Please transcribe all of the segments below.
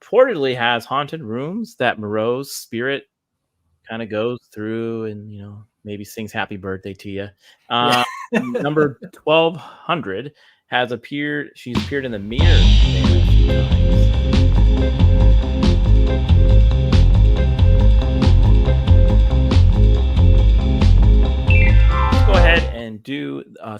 reportedly has haunted rooms that Moreau's spirit kind of goes through and, maybe sings happy birthday to you. Yeah. Number 1200 she's appeared in the mirror there a few times. Let's go ahead and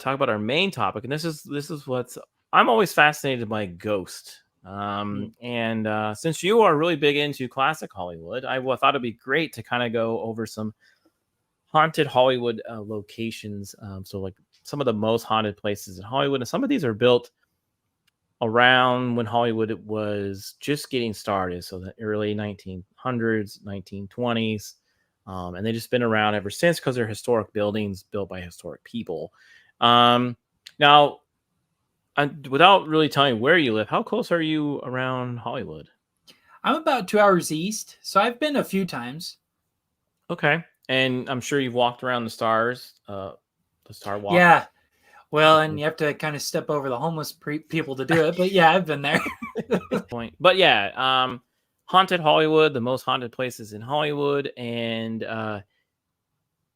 talk about our main topic, and this is what's I'm always fascinated by ghost. And since you are really big into classic Hollywood, I thought it'd be great to kind of go over some haunted Hollywood locations. So like some of the most haunted places in Hollywood, and some of these are built around when Hollywood was just getting started. So the early 1900s, 1920s. And they've just been around ever since because they're historic buildings built by historic people. Now, without really telling where you live, how close are you around Hollywood? I'm about 2 hours east, so I've been a few times. Okay. And I'm sure you've walked around the stars, the Star Walk. Yeah. Well, and you have to kind of step over the homeless people to do it. But yeah, I've been there. But yeah, haunted Hollywood, the most haunted places in Hollywood. And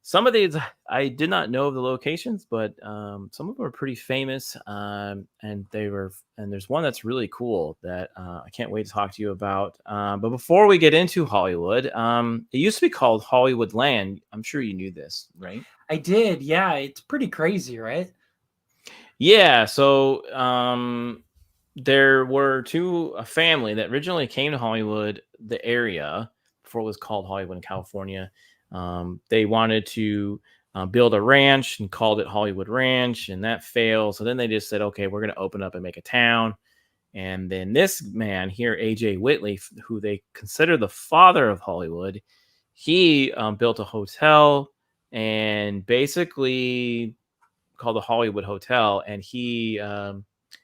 some of these I did not know the locations, but some of them are pretty famous. And there's one that's really cool that I can't wait to talk to you about. But before we get into Hollywood, it used to be called Hollywood Land. I'm sure you knew this, right? I did. Yeah, it's pretty crazy, right? Yeah. So there were a family that originally came to Hollywood, the area, before it was called Hollywood in California. They wanted to build a ranch and called it Hollywood Ranch, and that failed. So then they just said, okay, we're going to open up and make a town. And then this man here, A.J. Whitley, who they consider the father of Hollywood, he built a hotel and basically called the Hollywood Hotel. And he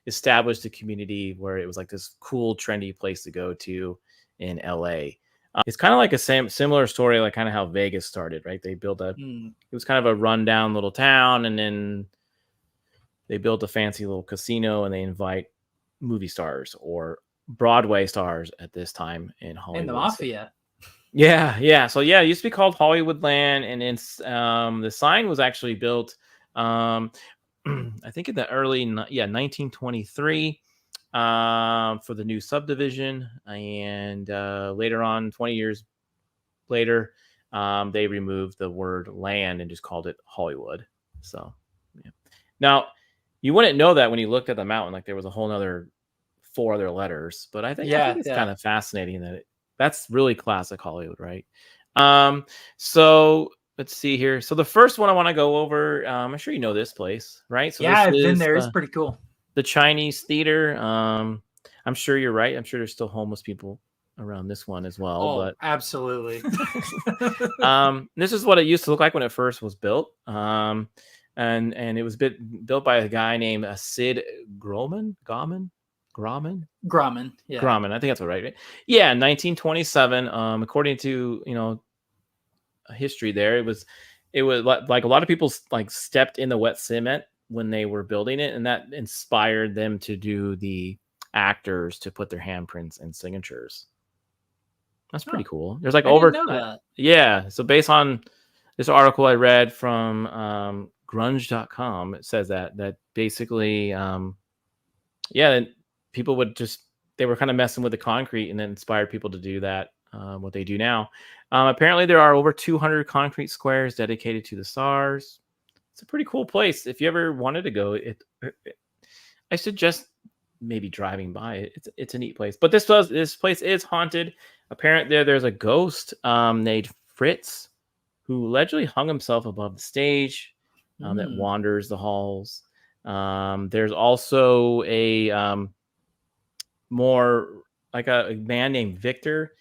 established a community where it was like this cool, trendy place to go to in LA. It's kind of like a similar story, like kind of how Vegas started, right? They built it was kind of a rundown little town, and then they built a fancy little casino, and they invite movie stars or Broadway stars at this time in Hollywood. And the mafia. Yeah. So yeah, it used to be called Hollywood Land, and it's the sign was actually built, I think in the early 1923. For the new subdivision, and later on, 20 years later, they removed the word land and just called it Hollywood. So yeah. Now you wouldn't know that when you looked at the mountain, like there was a whole nother 4 other letters, but I think it's kind of fascinating that that's really classic Hollywood, right? So let's see here. So the first one I want to go over, I'm sure you know this place, right? So yeah, I've been there. It's pretty cool. The Chinese Theater. I'm sure you're right. I'm sure there's still homeless people around this one as well. Oh, but absolutely. This is what it used to look like when it first was built. And it was built by a guy named Sid Grauman. Yeah. Grauman. I think that's right. Yeah, 1927. According to history, there it was like a lot of people like stepped in the wet cement when they were building it, and that inspired them to do the actors to put their handprints and signatures. That's pretty cool. There's like yeah. So based on this article I read from grunge.com, it says that basically people they were kind of messing with the concrete and then inspired people to do that, what they do now. Apparently there are over 200 concrete squares dedicated to the stars. It's a pretty cool place. If you ever wanted to go, I suggest maybe driving by it. It's a neat place. But this place is haunted. Apparently there's a ghost named Fritz who allegedly hung himself above the stage that wanders the halls. There's also a more like a man named Victor,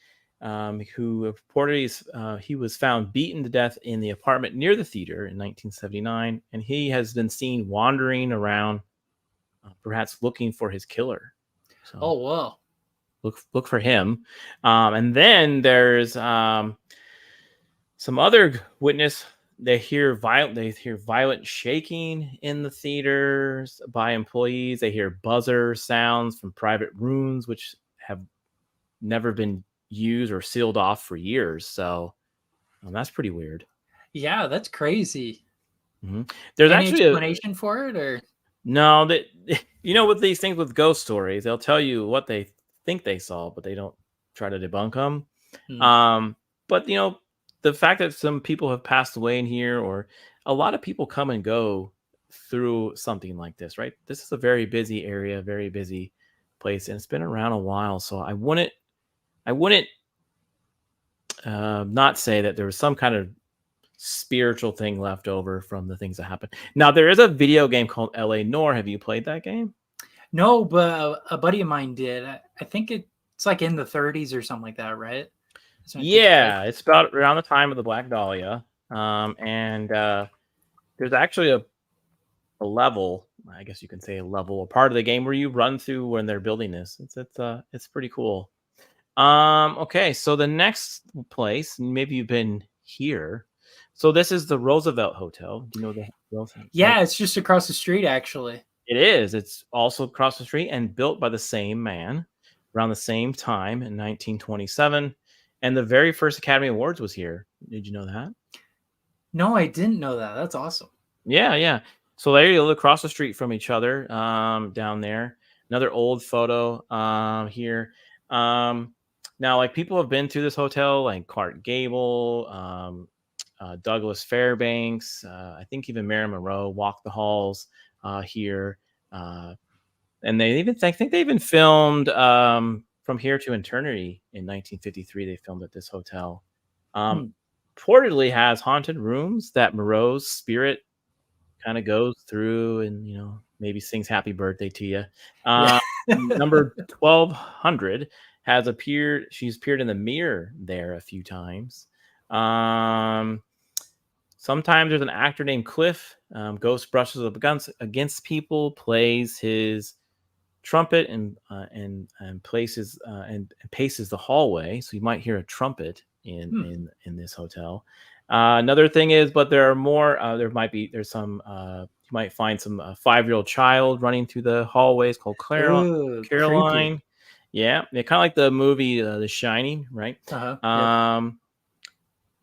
who reportedly he was found beaten to death in the apartment near the theater in 1979, and he has been seen wandering around, perhaps looking for his killer. So, oh wow! Look for him. And then there's some other witness. They hear violent shaking in the theaters by employees. They hear buzzer sounds from private rooms, which have never been used or sealed off for years. So that's pretty weird. Yeah, that's crazy. There's Any actually explanation for it, or no, that with these things with ghost stories, they'll tell you what they think they saw, but they don't try to debunk them. But the fact that some people have passed away in here, or a lot of people come and go through something like this, right? This is a very busy area, very busy place, and it's been around a while. So I wouldn't not say that there was some kind of spiritual thing left over from the things that happened. Now, there is a video game called LA Noire. Have you played that game? no? But a buddy of mine did. I think it's like in the 30s or something like that, right? Yeah, it's about around the time of the Black Dahlia. And there's actually a level, I guess you can say a part of the game where you run through when they're building this. It's pretty cool. Okay, so the next place, maybe you've been here. So this is the Roosevelt Hotel. Do you know the Roosevelt? Yeah, it's just across the street, actually. It is. It's also across the street and built by the same man around the same time in 1927. And the very first Academy Awards was here. Did you know that? No, I didn't know that. That's awesome. Yeah. So there you look across the street from each other, down there. Another old photo here. Now, like, people have been to this hotel, like Clark Gable, Douglas Fairbanks, I think even Marilyn Monroe walked the halls here. And I think they even filmed From Here to Eternity in 1953. They filmed at this hotel. Reportedly has haunted rooms that Moreau's spirit kind of goes through and maybe sings happy birthday to you. Number 1200 has appeared. She's appeared in the mirror there a few times. Sometimes there's an actor named Cliff. Ghost brushes up against people, plays his trumpet and places and paces the hallway, so you might hear a trumpet in this hotel. Another thing is, but there are more. There's some. You might find some 5-year-old child running through the hallways called Caroline. Creepy. Yeah, kind of like the movie The Shining, right?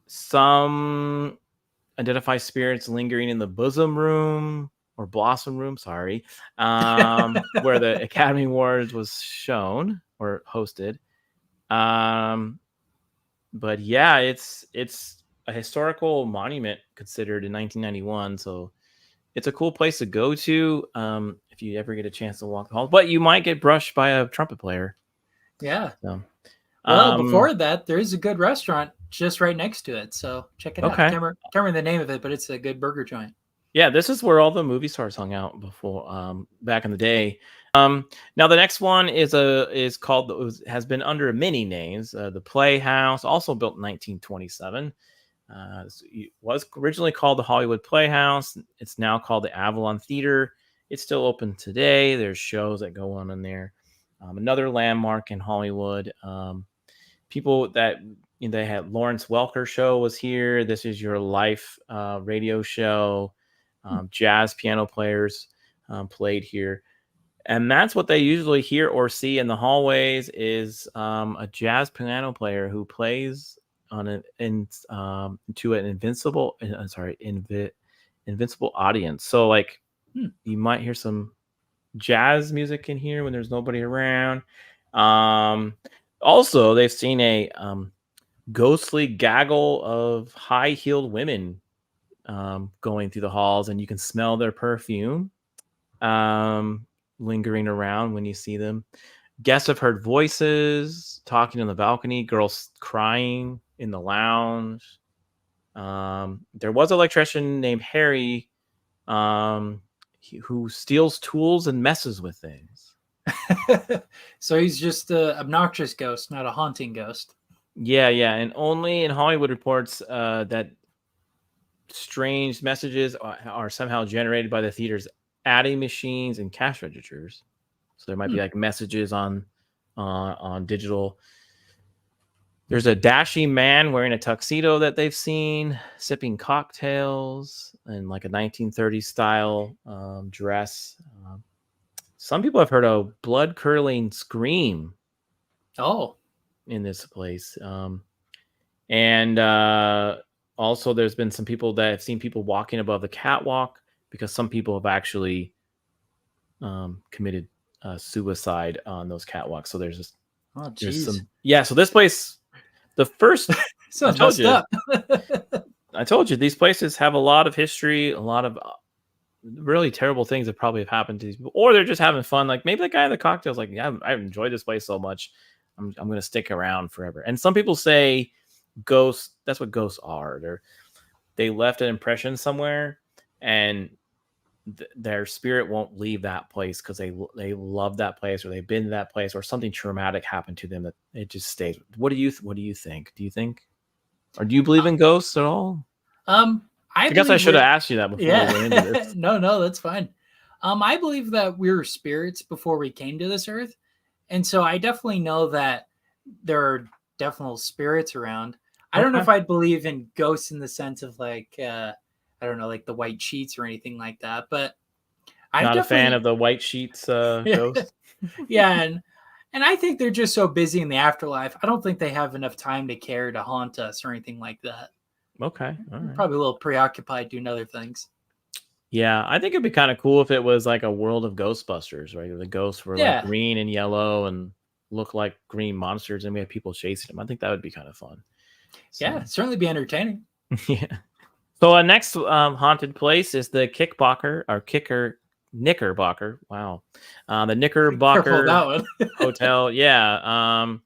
Some identify spirits lingering in the bosom room or blossom room. Sorry, where the Academy Awards was shown or hosted. But yeah, it's a historical monument considered in 1991, so it's a cool place to go to if you ever get a chance to walk the halls. But you might get brushed by a trumpet player. Yeah. So, well, before that, there is a good restaurant just right next to it, so check it out. Okay. Can't remember the name of it, but it's a good burger joint. Yeah, this is where all the movie stars hung out before, back in the day. Now the next one has been under many names. The Playhouse, also built in 1927. It was originally called the Hollywood Playhouse. It's now called the Avalon Theater. It's still open today. There's shows that go on in there. Another landmark in Hollywood. People that they had Lawrence Welker show was here. This Is Your Life radio show. Jazz piano players played here. And that's what they usually hear or see in the hallways is a jazz piano player who plays to an invincible audience. So like you might hear some jazz music in here when there's nobody around. Also, they've seen a ghostly gaggle of high-heeled women going through the halls, and you can smell their perfume lingering around when you see them. Guests have heard voices talking on the balcony, girls crying in the lounge. There was an electrician named Harry who steals tools and messes with things. So he's just an obnoxious ghost, not a haunting ghost. Yeah. And only in Hollywood reports that strange messages are somehow generated by the theater's adding machines and cash registers. So there might be like messages on digital. There's a dashing man wearing a tuxedo that they've seen, sipping cocktails in like a 1930s style dress. Some people have heard a blood-curdling scream. Oh. in this place. And also, there's been some people that have seen people walking above the catwalk because some people have actually committed suicide on those catwalks. So there's some. Yeah. So this place, the first. Sounds messed up. I told you these places have a lot of history, a lot of really terrible things that probably have happened to these people, or they're just having fun. Like maybe the guy in the cocktail's like, yeah, I've enjoyed this place so much, I'm going to stick around forever. And some people say ghosts, that's what ghosts are. They left an impression somewhere, and their spirit won't leave that place because they love that place, or they've been to that place, or something traumatic happened to them that it just stays. What do you think? Do you think, or do you believe in ghosts at all? I guess I should have asked you that before we went into this. No, that's fine. I believe that we were spirits before we came to this earth. And so I definitely know that there are definitely spirits around. I don't know if I'd believe in ghosts in the sense of like, I don't know, like the white sheets or anything like that. But I'm not a fan of the white sheets ghosts. Yeah. And I think they're just so busy in the afterlife. I don't think they have enough time to care to haunt us or anything like that. Okay. All right. Probably a little preoccupied doing other things. Yeah, I think it'd be kind of cool if it was like a world of Ghostbusters, right? The ghosts were like green and yellow and look like green monsters, and we had people chasing them. I think that would be kind of fun. So, yeah, certainly be entertaining. Yeah. So our next haunted place is the Knickerbocker. Wow. The Knickerbocker Hotel. Yeah.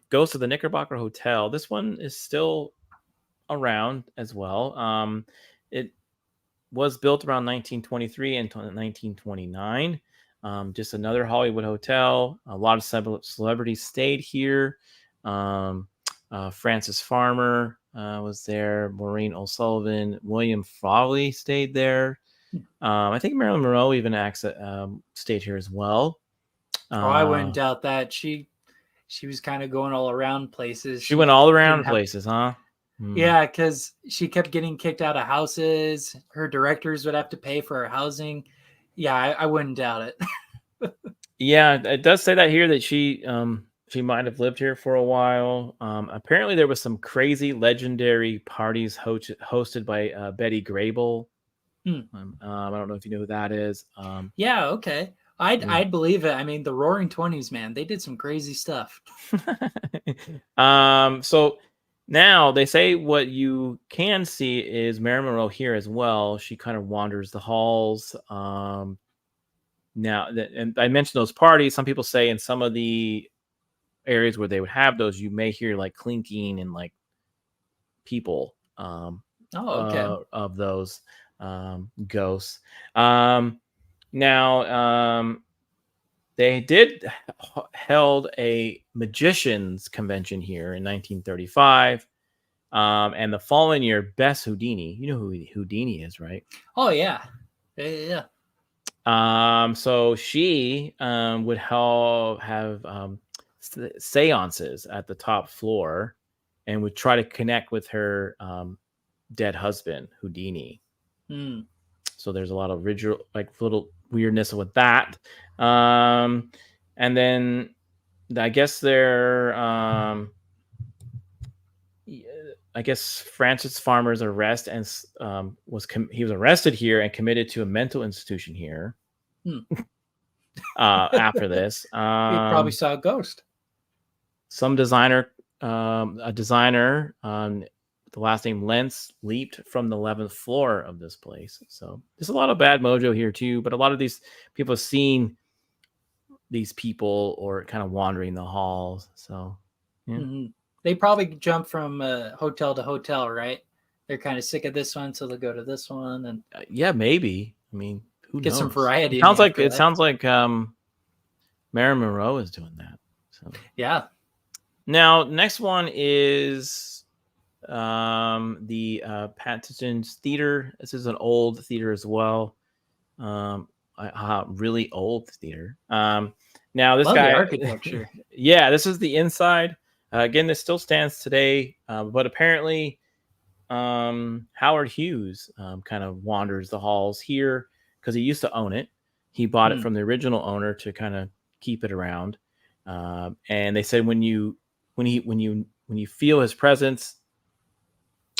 Ghost of the Knickerbocker Hotel. This one is still around as well. It was built around 1923 and 1929. Just another Hollywood hotel. A lot of celebrities stayed here. Francis Farmer was there. Maureen O'Sullivan, William Frawley stayed there. I think Marilyn Monroe even stayed here as well. I wouldn't doubt that. She was kind of going all around places. She went all around places, huh? Yeah, because she kept getting kicked out of houses. Her directors would have to pay for her housing. Yeah, I wouldn't doubt it. Yeah, it does say that here that she might have lived here for a while. Apparently, there was some crazy legendary parties hosted by Betty Grable. I don't know if you know who that is. Yeah, okay. I'd believe it. I mean, the Roaring 20s, man, they did some crazy stuff. So now they say what you can see is Marilyn Monroe here as well. She kind of wanders the halls. And I mentioned those parties. Some people say in some of the areas where they would have those, you may hear like clinking and like people of those ghosts. Now they did held a magicians convention here in 1935, and the following year, Bess Houdini. You know who Houdini is, right? Oh yeah. So she would have seances at the top floor, and would try to connect with her dead husband, Houdini. So there's a lot of little weirdness with that. And then I guess Francis Farmer's arrest and he was arrested here and committed to a mental institution here. After this, he probably saw a ghost. Some a designer, the last name Lentz, leaped from the 11th floor of this place. So there's a lot of bad mojo here too, but a lot of these people have seen these people or kind of wandering the halls. So yeah. They probably jump from hotel to hotel, right? They're kind of sick of this one, so they'll go to this one, and yeah, maybe. I mean, who knows? Some variety. It sounds like Marilyn Monroe is doing that. So yeah. Now, next one is the Patterson's Theater. This is an old theater as well. Really old theater. Now this guy, architecture. Yeah, this is the inside. Again, this still stands today, but apparently Howard Hughes kind of wanders the halls here because he used to own it. He bought it from the original owner to kind of keep it around. And they said when you when you feel his presence,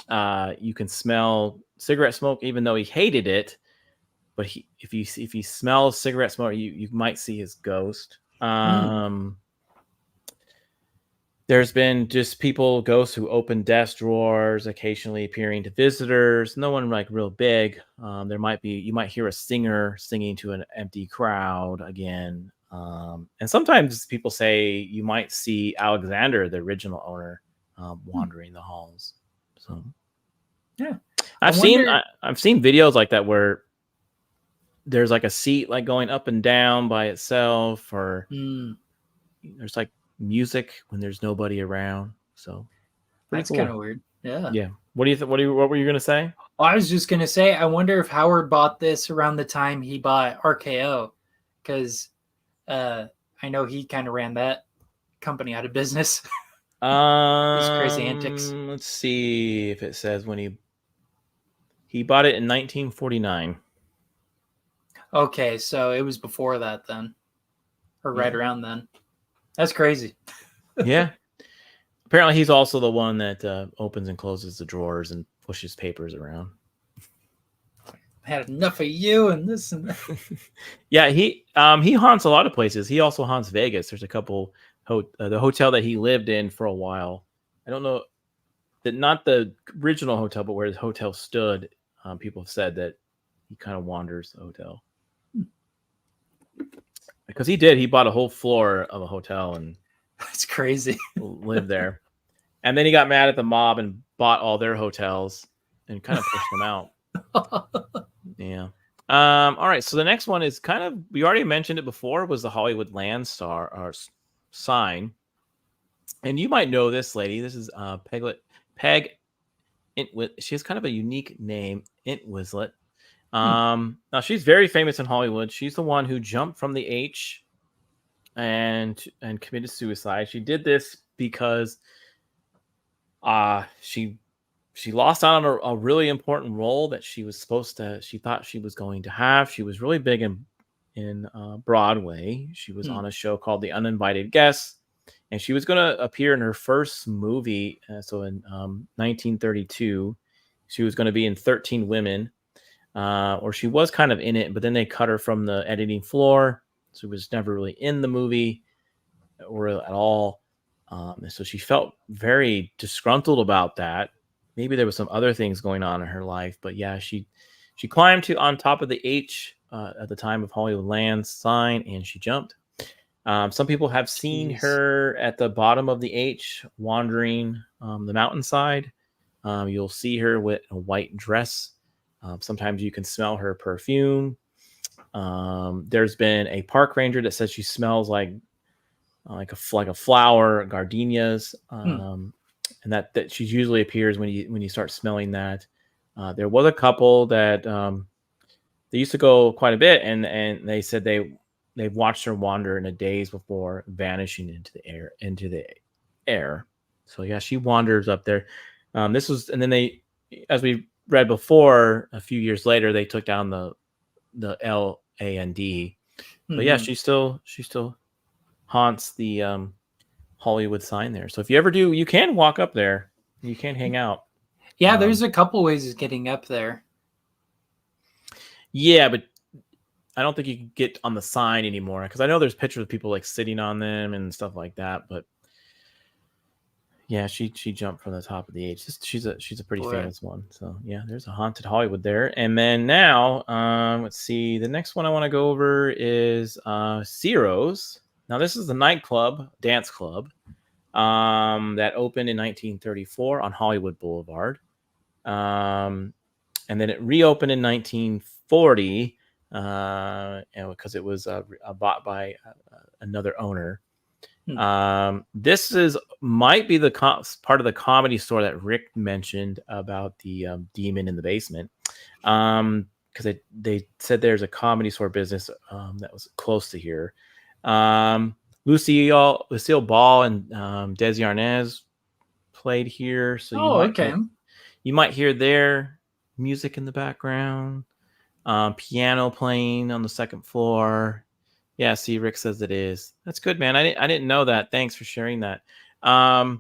you can smell cigarette smoke, even though he hated it. But if he smells cigarette smoke, you might see his ghost. There's been just ghosts who open desk drawers, occasionally appearing to visitors. No one like real big. You might hear a singer singing to an empty crowd again. And sometimes people say you might see Alexander, the original owner, wandering the halls. So yeah, I've seen videos like that where there's like a seat like going up and down by itself, or there's like music when there's nobody around. So that's cool. Kind of weird. Yeah. What do you what were you gonna say? Oh, I was just gonna say, I wonder if Howard bought this around the time he bought RKO, because I know he kind of ran that company out of business. These crazy antics. Let's see if it says when he bought it in 1949. Okay, so it was before that then, or right around then. That's crazy. Yeah. Apparently, he's also the one that opens and closes the drawers and pushes papers around. I had enough of you and this and that. Yeah, he haunts a lot of places. He also haunts Vegas. There's a couple the hotel that he lived in for a while. I don't know that not the original hotel, but where his hotel stood. People have said that he kind of wanders the hotel. Because he bought a whole floor of a hotel and that's crazy. lived there. And then he got mad at the mob and bought all their hotels and kind of pushed them out. Yeah. All right. So the next one is we already mentioned it before, was the Hollywood Land Star or sign. And you might know this lady. This is Peg Entwistle. She has kind of a unique name, Entwistle. Now she's very famous in Hollywood. She's the one who jumped from the H and committed suicide. She did this because she lost out on a really important role that she thought she was going to have. She was really big in Broadway. She was on a show called The Uninvited Guest, and she was going to appear in her first movie. So in 1932, she was going to be in 13 Women. Or she was kind of in it, but then they cut her from the editing floor. So she was never really in the movie or at all. So she felt very disgruntled about that. Maybe there was some other things going on in her life, but yeah, she climbed on top of the H at the time of Hollywood Land sign, and she jumped. Some people have seen her at the bottom of the H wandering the mountainside. You'll see her with a white dress. Sometimes you can smell her perfume. There's been a park ranger that says she smells like a flower, gardenias, and that she usually appears when you start smelling that. There was a couple that they used to go quite a bit, and they said they've watched her wander in a daze before vanishing into the air. So yeah, she wanders up there. And then they, as we read before, a few years later they took down the LAND. But yeah, she still haunts the Hollywood sign there. So if you ever do, you can walk up there. You can hang out. Yeah, there's a couple ways of getting up there. Yeah, but I don't think you can get on the sign anymore, because I know there's pictures of people like sitting on them and stuff like that. But yeah, she jumped from the top of the H. She's a pretty famous one. So yeah, there's a haunted Hollywood there. And then now, let's see. The next one I want to go over is Ciro's. Now this is the nightclub, dance club, that opened in 1934 on Hollywood Boulevard. And then it reopened in 1940 because it was bought by another owner. This might be the part of the Comedy Store that Rick mentioned about the demon in the basement, because they said there's a Comedy Store business that was close to here. Lucille Ball and Desi Arnaz played here, so you might hear their music in the background. Piano playing on the second floor. Yeah, see, Rick says it is. That's good, man. I didn't know that. Thanks for sharing that. I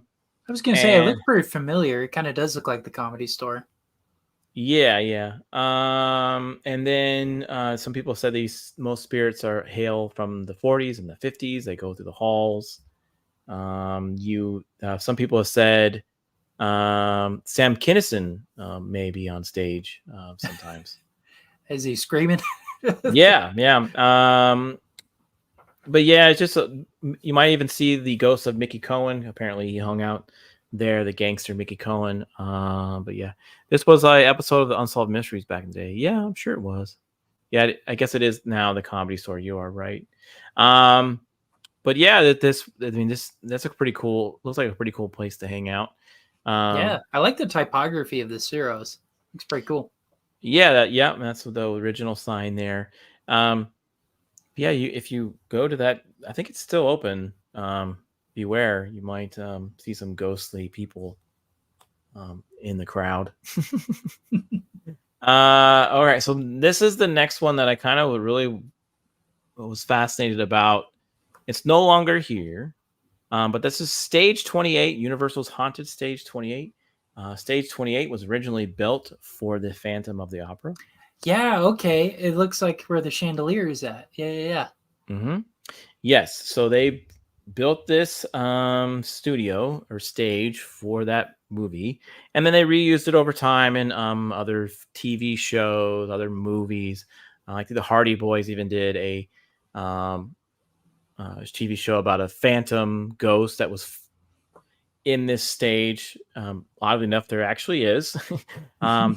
was gonna say it looked pretty familiar. It kind of does look like the Comedy Store. Yeah. And then some people said most spirits hail from the 40s and the 50s. They go through the halls. Some people have said Sam Kinison may be on stage sometimes. Is he screaming? Yeah. But yeah, it's just you might even see the ghost of Mickey Cohen. Apparently, he hung out there, the gangster Mickey Cohen. But yeah, this was an episode of the Unsolved Mysteries back in the day. Yeah, I'm sure it was. Yeah, I guess it is now the Comedy Store. You are right. But yeah, that's a pretty cool. Looks like a pretty cool place to hang out. Yeah, I like the typography of the Ceros. Looks pretty cool. Yeah, that's the original sign there. Yeah, if you go to that, I think it's still open. Beware, you might see some ghostly people in the crowd. All right, so this is the next one that I kind of really was fascinated about. It's no longer here, but this is Stage 28, Universal's Haunted Stage 28. Stage 28 was originally built for the Phantom of the Opera. Yeah, okay. It looks like where the chandelier is at. Yeah. Mm-hmm. Yes, so they built this studio or stage for that movie, and then they reused it over time in other TV shows, other movies. I think the Hardy Boys even did a TV show about a phantom ghost that was in this stage. Oddly enough, there actually is.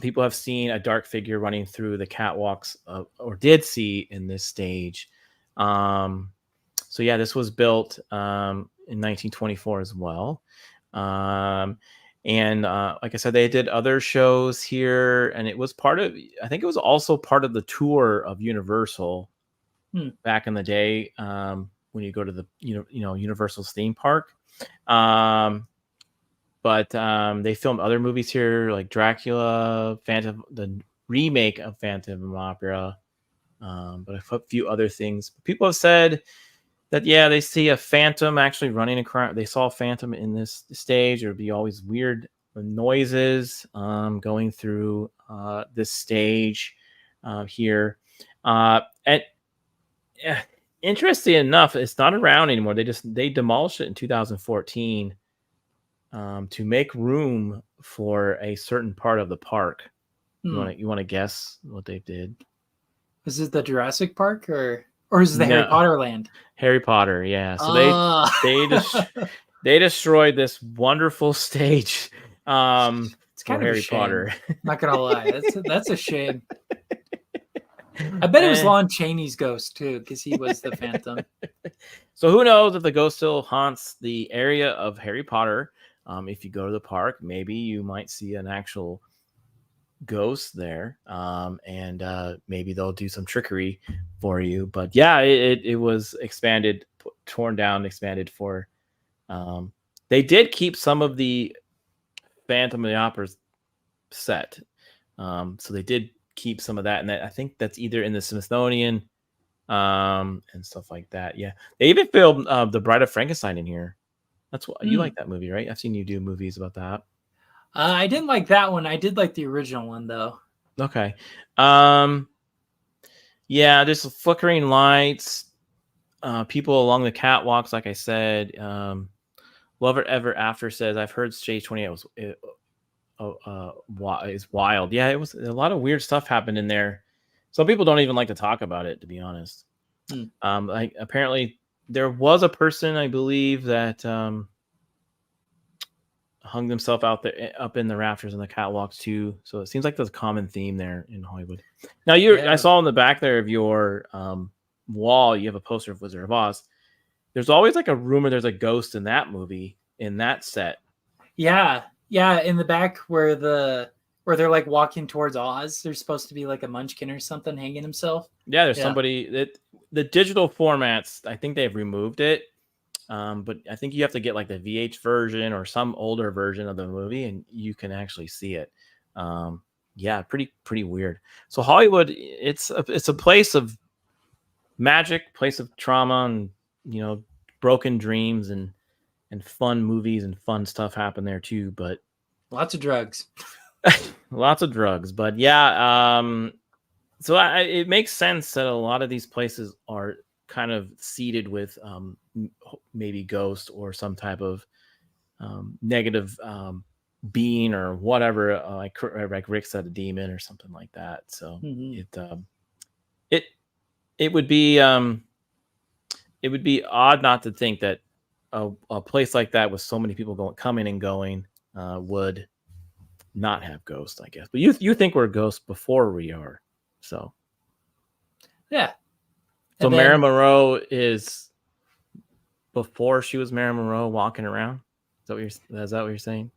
People have seen a dark figure running through the catwalks, or did see in this stage. So yeah, this was built in 1924 as well. And like I said, they did other shows here, and it was I think it was also part of the tour of Universal back in the day, when you go to the Universal's theme park. But they filmed other movies here, like Dracula, the remake of Phantom Opera, but a few other things. People have said that, yeah, they see a phantom actually running across. They saw a phantom in this stage. There would be always weird noises going through this stage here. And interesting enough, it's not around anymore. They demolished it in 2014 to make room for a certain part of the park. You want to guess what they did? Is it the Jurassic Park or is it the Harry Potter land? Harry Potter, yeah. So they destroyed this wonderful stage. It's kind of Harry Potter. Not gonna lie, that's a shame. I bet it was Lon Chaney's ghost too, because he was the Phantom. So who knows if the ghost still haunts the area of Harry Potter? If you go to the park, maybe you might see an actual ghost there, and maybe they'll do some trickery for you. But yeah, it was expanded, torn down, expanded for. They did keep some of the Phantom of the Opera set, so they did keep some of that, and I think that's either in the Smithsonian, and stuff like that. Yeah, they even filmed the Bride of Frankenstein in here. That's what you like that movie, right? I've seen you do movies about that. I didn't like that one. I did like the original one though. Okay. Yeah, just flickering lights, people along the catwalks, like I said. Love It Ever After says, I've heard Stage 28 is wild. Yeah, it was a lot of weird stuff happened in there. Some people don't even like to talk about it, to be honest. Like apparently there was a person, I believe, that hung themselves out there up in the rafters and the catwalks too. So it seems like there's a common theme there in Hollywood. Now I saw in the back there of your wall, you have a poster of Wizard of Oz. There's always like a rumor there's a ghost in that movie, in that set. Yeah, in the back where they're like walking towards Oz, there's supposed to be like a munchkin or something hanging himself. Yeah, there's somebody that the digital formats, I think they've removed it. But I think you have to get like the VH version or some older version of the movie, and you can actually see it. Yeah, pretty weird. So Hollywood, it's a place of magic, place of trauma, and broken dreams and and fun movies and fun stuff happen there too. But lots of drugs. lots of drugs. But yeah, so it makes sense that a lot of these places are kind of seeded with maybe ghost or some type of negative being or whatever, like Rick said, a demon or something like that. So it would be odd not to think that a place like that with so many people coming and going would not have ghosts, I guess. But you think we're ghosts before we are, so yeah. So Marilyn Monroe is before she was Marilyn Monroe walking around. Is that what you're saying?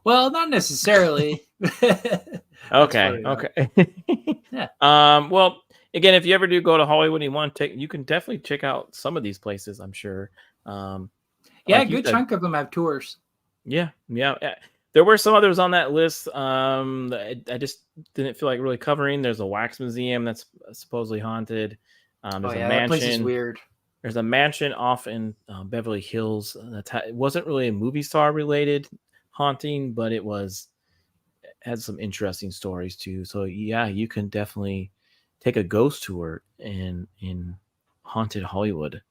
Well, not necessarily. Okay. Yeah. Well, again, if you ever do go to Hollywood and you can definitely check out some of these places, I'm sure. Yeah, like a good chunk of them have tours. Yeah. There were some others on that list. I just didn't feel like really covering. There's a wax museum that's supposedly haunted. There's a mansion. That place is weird. There's a mansion off in Beverly Hills. It wasn't really a movie star related haunting, but it had some interesting stories too. So yeah, you can definitely take a ghost tour in haunted Hollywood.